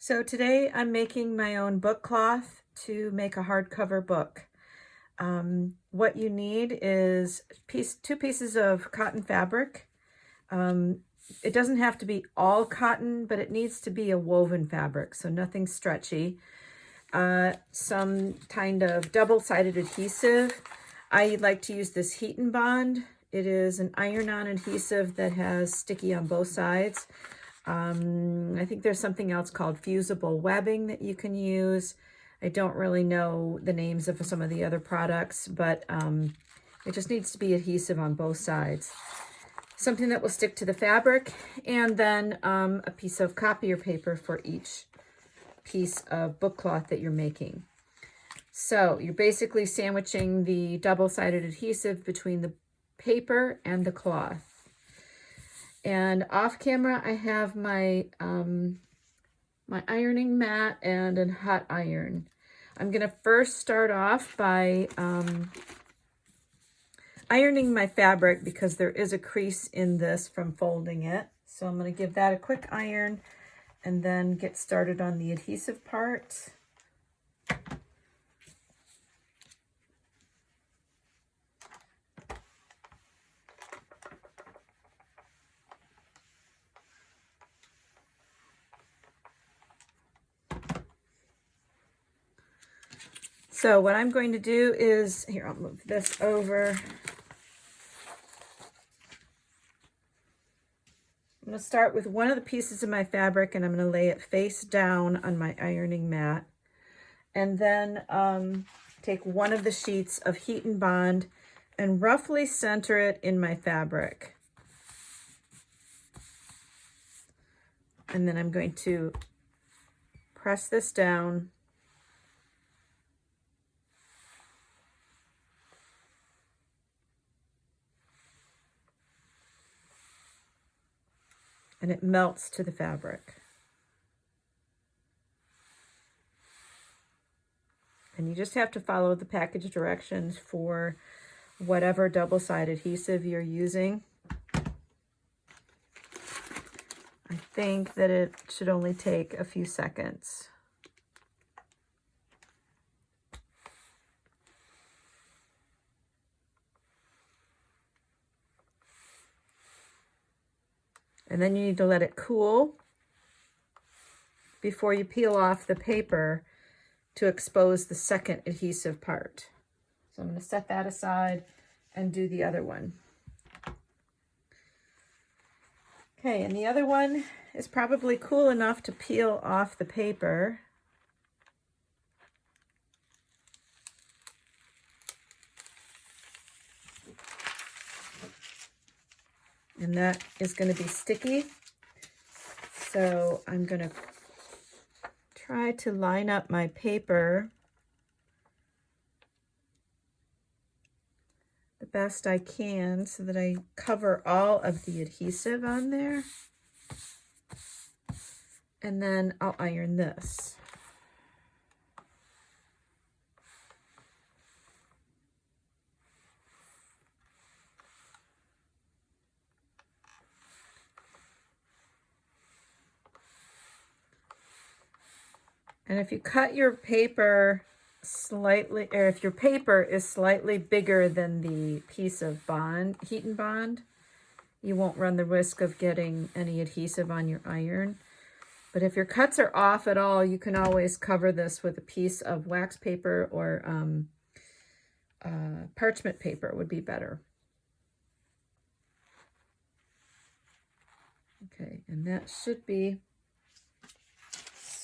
So today I'm making my own book cloth to make a hardcover book. What you need is two pieces of cotton fabric. It doesn't have to be all cotton, but it needs to be a woven fabric, so nothing stretchy. Some kind of double-sided adhesive. I like to use this Heat and Bond. It is an iron-on adhesive that has sticky on both sides. I think there's something else called fusible webbing that you can use. I don't really know the names of some of the other products, but it just needs to be adhesive on both sides. Something that will stick to the fabric, and then a piece of copier paper for each piece of book cloth that you're making. So you're basically sandwiching the double-sided adhesive between the paper and the cloth. And off camera, I have my my ironing mat and a hot iron. I'm gonna first start off by ironing my fabric because there is a crease in this from folding it. So I'm gonna give that a quick iron and then get started on the adhesive part. So what I'm going to do is, here, I'll move this over. I'm going to start with one of the pieces of my fabric and I'm going to lay it face down on my ironing mat. And then take one of the sheets of Heat and Bond and roughly center it in my fabric. And then I'm going to press this down. And it melts to the fabric. And you just have to follow the package directions for whatever double-sided adhesive you're using. I think that it should only take a few seconds. And then you need to let it cool before you peel off the paper to expose the second adhesive part. So I'm going to set that aside and do the other one. Okay, and the other one is probably cool enough to peel off the paper. And that is going to be sticky. So I'm going to try to line up my paper the best I can so that I cover all of the adhesive on there. And then I'll iron this. And if you cut your paper slightly, or if your paper is slightly bigger than the piece of bond, Heat and Bond, you won't run the risk of getting any adhesive on your iron. But if your cuts are off at all, you can always cover this with a piece of wax paper or parchment paper would be better. Okay, and that should be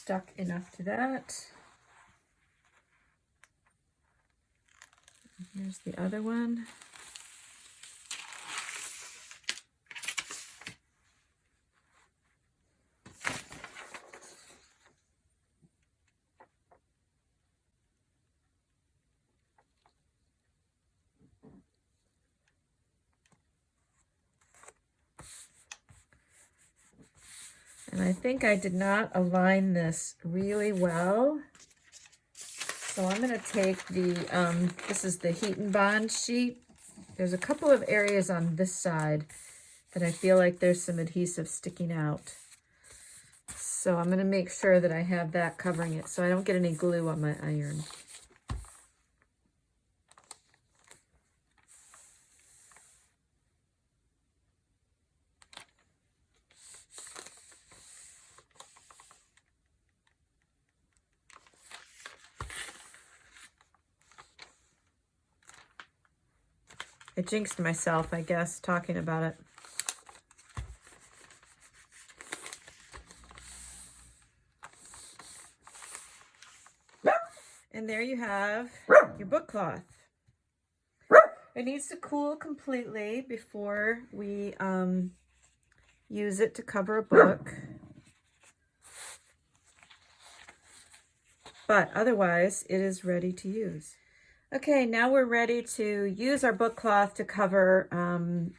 stuck enough to that. Here's the other one. And I think I did not align this really well. So I'm going to take the, this is the Heat and Bond sheet. There's a couple of areas on this side that I feel like there's some adhesive sticking out. So I'm going to make sure that I have that covering it so I don't get any glue on my iron. I jinxed myself, I guess, talking about it. And there you have your book cloth. It needs to cool completely before we use it to cover a book. But otherwise, it is ready to use. Okay, now we're ready to use our book cloth to cover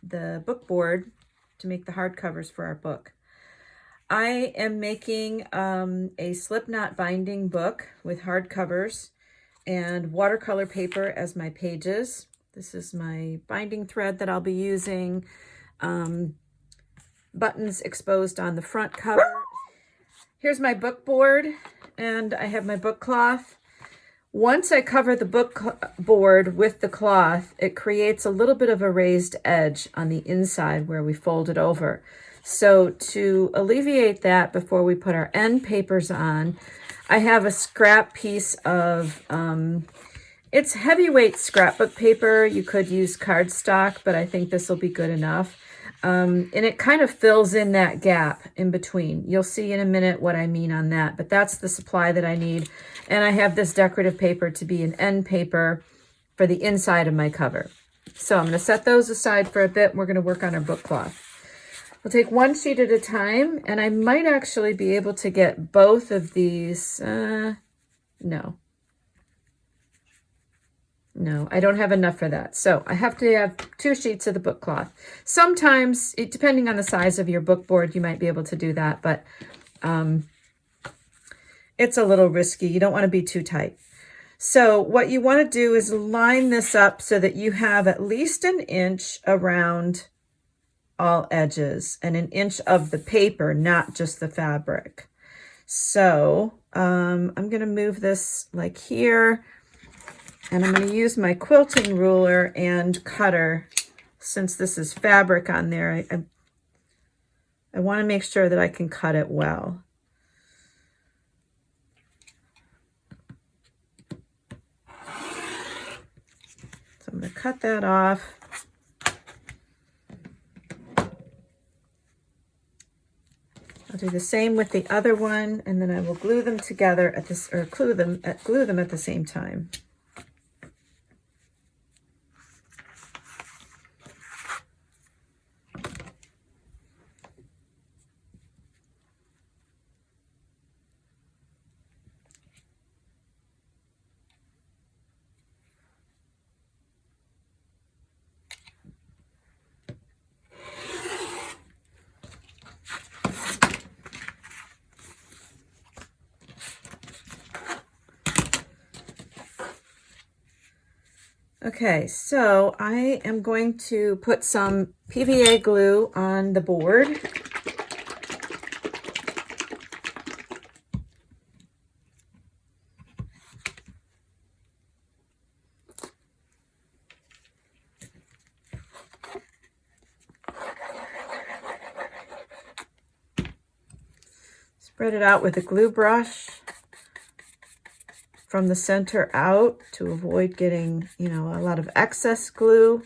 the book board to make the hardcovers for our book. I am making a slip knot binding book with hardcovers and watercolor paper as my pages. This is my binding thread that I'll be using. Buttons exposed on the front cover. Here's my book board, and I have my book cloth. Once I cover the book board with the cloth, it creates a little bit of a raised edge on the inside where we fold it over. So to alleviate that before we put our end papers on, I have a scrap piece of, it's heavyweight scrapbook paper. You could use cardstock, but I think this will be good enough. And it kind of fills in that gap in between. You'll see in a minute what I mean on that, but that's the supply that I need. And I have this decorative paper to be an end paper for the inside of my cover. So I'm going to set those aside for a bit. We're going to work on our book cloth. We'll take one sheet at a time, and I might actually be able to get both of these. No, I don't have enough for that. So I have to have 2 sheets of the book cloth. Sometimes, depending on the size of your book board, you might be able to do that, but it's a little risky. You don't want to be too tight. So what you want to do is line this up so that you have at least 1 inch around all edges and 1 inch of the paper, not just the fabric. So I'm going to move this like here. And I'm going to use my quilting ruler and cutter. Since this is fabric on there, I want to make sure that I can cut it well. So I'm going to cut that off. I'll do the same with the other one, and then I will glue them together at this, or glue them at the same time. Okay, so I am going to put some PVA glue on the board. Spread it out with a glue brush from the center out to avoid getting, a lot of excess glue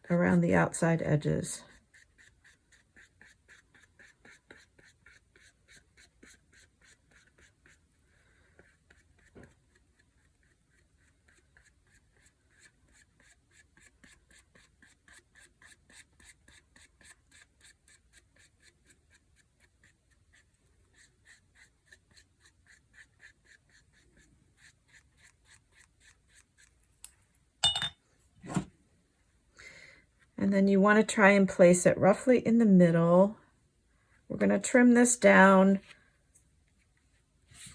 around the outside edges. And then you want to try and place it roughly in the middle. We're going to trim this down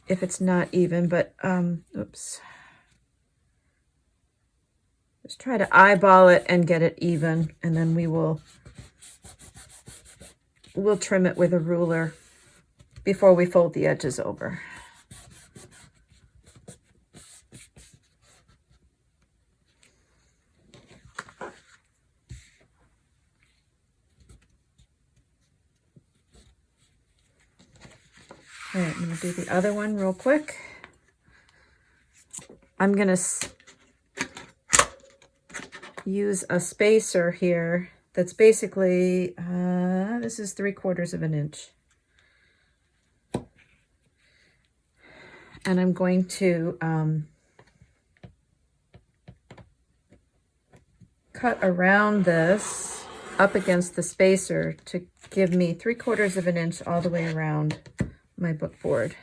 if it's not even, but oops. Just try to eyeball it and get it even, and then we will we'll trim it with a ruler before we fold the edges over. All right, I'm going to do the other one real quick. I'm going to use a spacer here that's basically, this is 3/4 of an inch. And I'm going to cut around this up against the spacer to give me 3/4 of an inch all the way around my book board.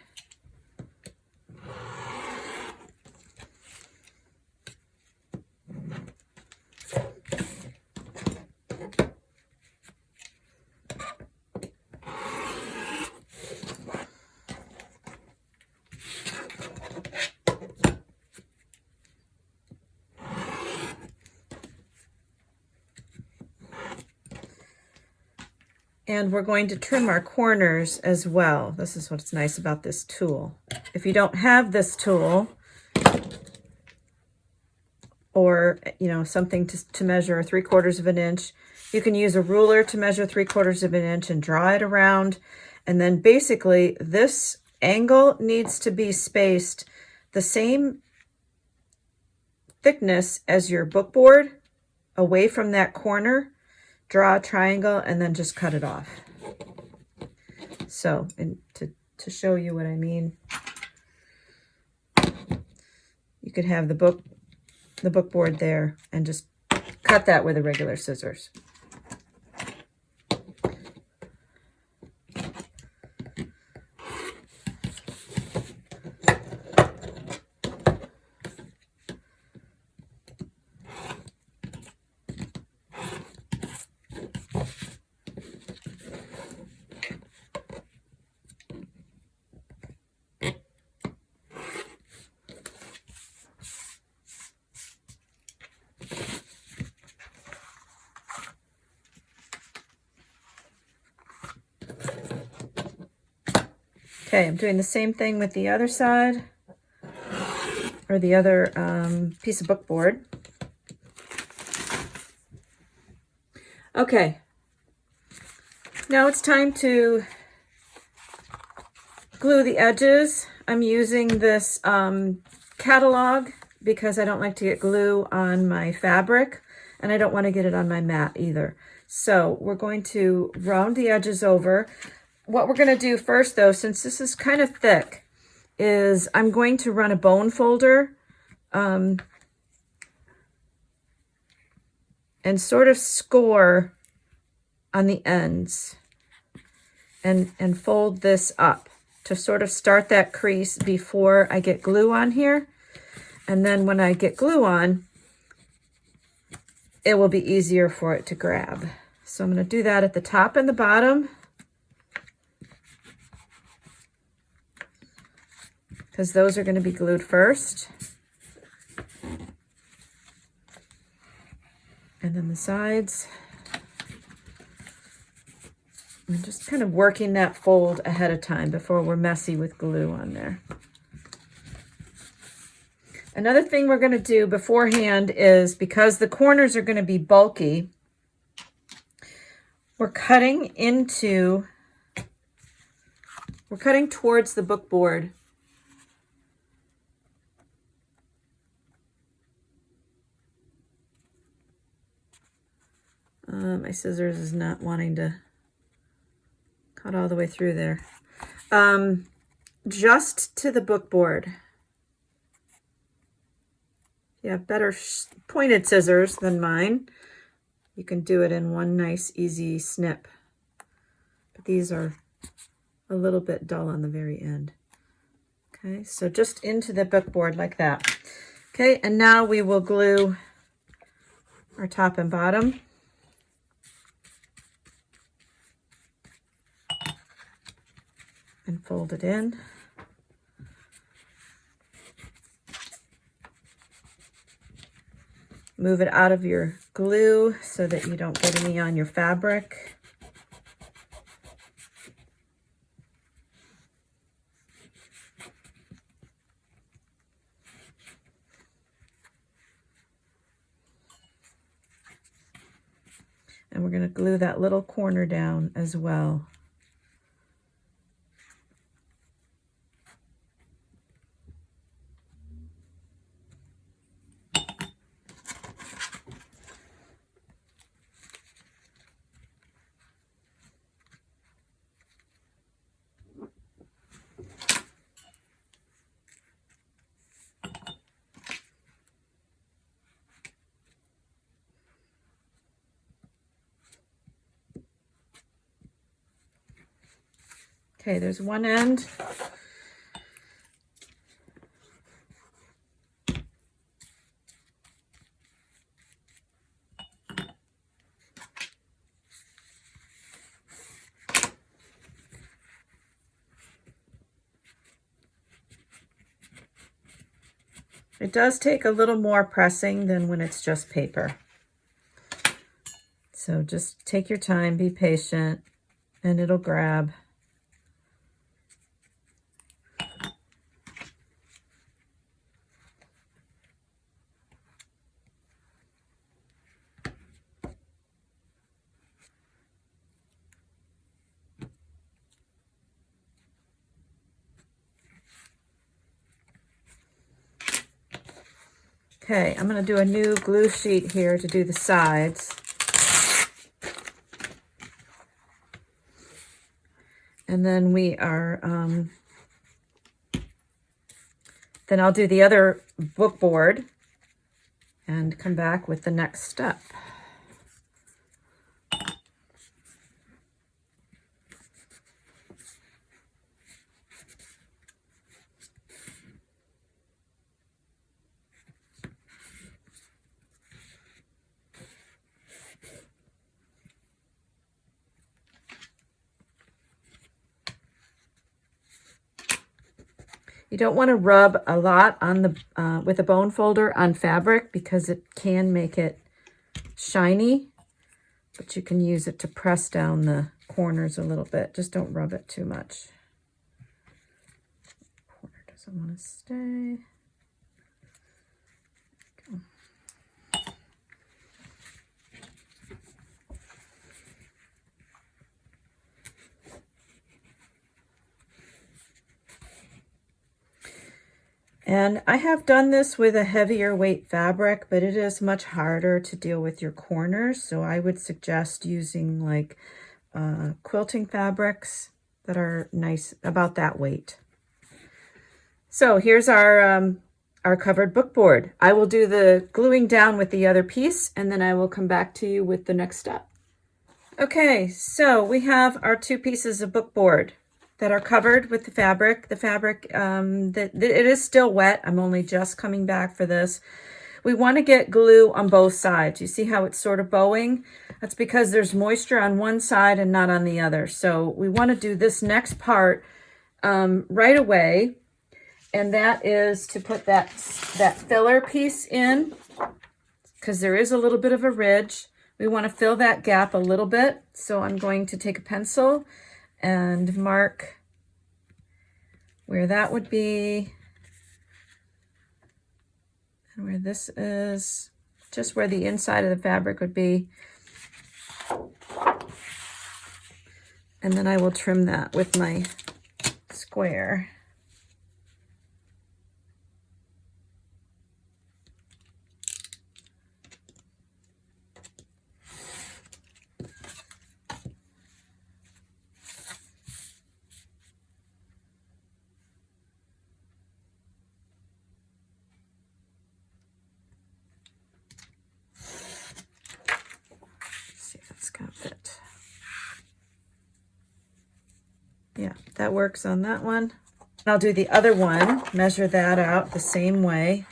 And we're going to trim our corners as well. This is what's nice about this tool. If you don't have this tool, or something to measure 3/4 of an inch, you can use a ruler to measure 3/4 of an inch and draw it around. And then basically this angle needs to be spaced the same thickness as your book board away from that corner. Draw a triangle and then just cut it off. So, and to show you what I mean, you could have the book board there and just cut that with a regular scissors. Okay, I'm doing the same thing with the other side, or the other piece of book board. Okay, now it's time to glue the edges. I'm using this catalog because I don't like to get glue on my fabric, and I don't want to get it on my mat either. So we're going to round the edges over. What we're going to do first, though, since this is kind of thick, is I'm going to run a bone folder and sort of score on the ends and fold this up to sort of start that crease before I get glue on here. And then when I get glue on, it will be easier for it to grab. So I'm going to do that at the top and the bottom, because those are going to be glued first. And then the sides. I'm just kind of working that fold ahead of time before we're messy with glue on there. Another thing we're going to do beforehand is, because the corners are going to be bulky, we're cutting towards the book board. My scissors is not wanting to cut all the way through there. Just to the book board. You have better pointed scissors than mine. You can do it in one nice, easy snip. But these are a little bit dull on the very end. Okay, so just into the book board like that. Okay, and now we will glue our top and bottom. And fold it in. Move it out of your glue so that you don't get any on your fabric. And we're going to glue that little corner down as well. Okay, there's one end. It does take a little more pressing than when it's just paper. So just take your time, be patient, and it'll grab. Okay, I'm going to do a new glue sheet here to do the sides. And then we are, then I'll do the other book board and come back with the next step. You don't want to rub a lot on the with a bone folder on fabric because it can make it shiny, but you can use it to press down the corners a little bit. Just don't rub it too much. Corner doesn't want to stay. And I have done this with a heavier weight fabric, but it is much harder to deal with your corners. So I would suggest using like quilting fabrics that are nice, about that weight. So here's our covered book board. I will do the gluing down with the other piece, and then I will come back to you with the next step. Okay, so we have our two pieces of book board that are covered with the fabric. The fabric, it is still wet. I'm only just coming back for this. We want to get glue on both sides. You see how it's sort of bowing? That's because there's moisture on one side and not on the other. So we want to do this next part right away. And that is to put that filler piece in, because there is a little bit of a ridge. We want to fill that gap a little bit. So I'm going to take a pencil and mark where that would be and where this is, just where the inside of the fabric would be. And then I will trim that with my square. Fit. Yeah, that works on that one. I'll do the other one, measure that out the same way.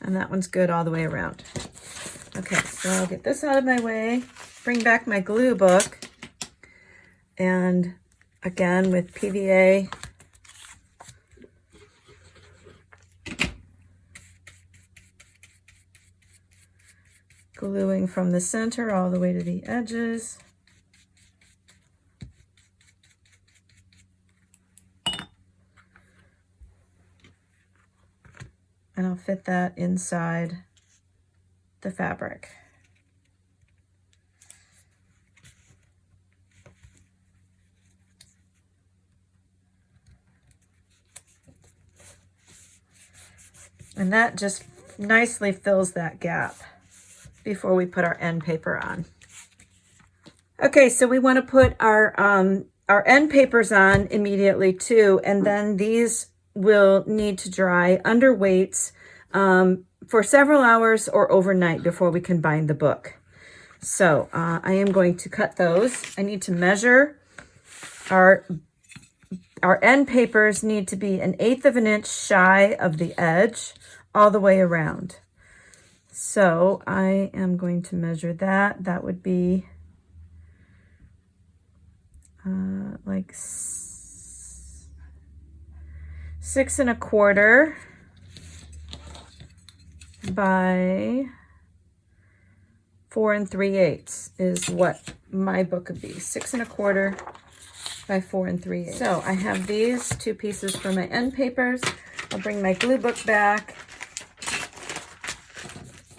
And that one's good all the way around. Okay, so I'll get this out of my way, bring back my glue book, and again with PVA, gluing from the center all the way to the edges. And I'll fit that inside the fabric. And that just nicely fills that gap before we put our end paper on. Okay, so we want to put our end papers on immediately too, and then these will need to dry under weights for several hours or overnight before we can bind the book. So I am going to cut those. I need to measure. Our end papers need to be 1/8 of an inch shy of the edge all the way around. So I am going to measure that. That would be like 6 1/4 by 4 3/8 is what my book would be. 6 1/4 by 4 3/8. So I have these 2 pieces for my end papers. I'll bring my glue book back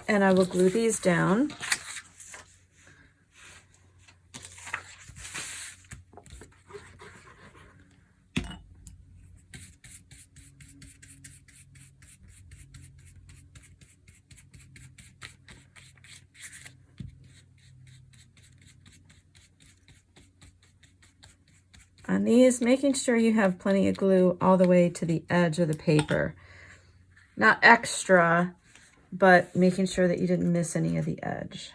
and I will glue these down. On these, making sure you have plenty of glue all the way to the edge of the paper. Not extra, but making sure that you didn't miss any of the edge.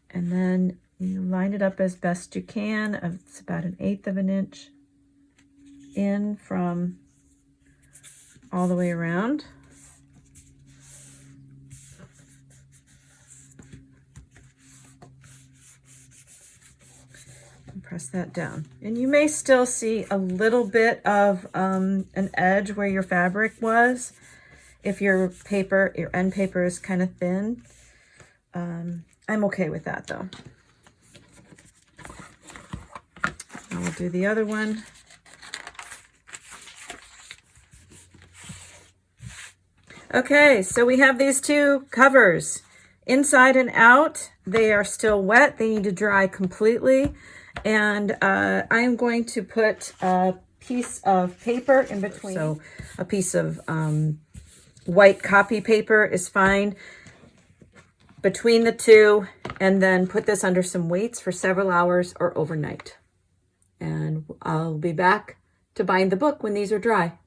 And then you line it up as best you can. It's about 1/8 of an inch in from all the way around. Press that down, and you may still see a little bit of an edge where your fabric was if your end paper is kind of thin. I'm okay with that though. I will do the other one. Okay, so we have these 2 covers inside and out. They are still wet. They need to dry completely. And I am going to put a piece of paper in between. So a piece of white copy paper is fine between the 2, and then put this under some weights for several hours or overnight. And I'll be back to bind the book when these are dry.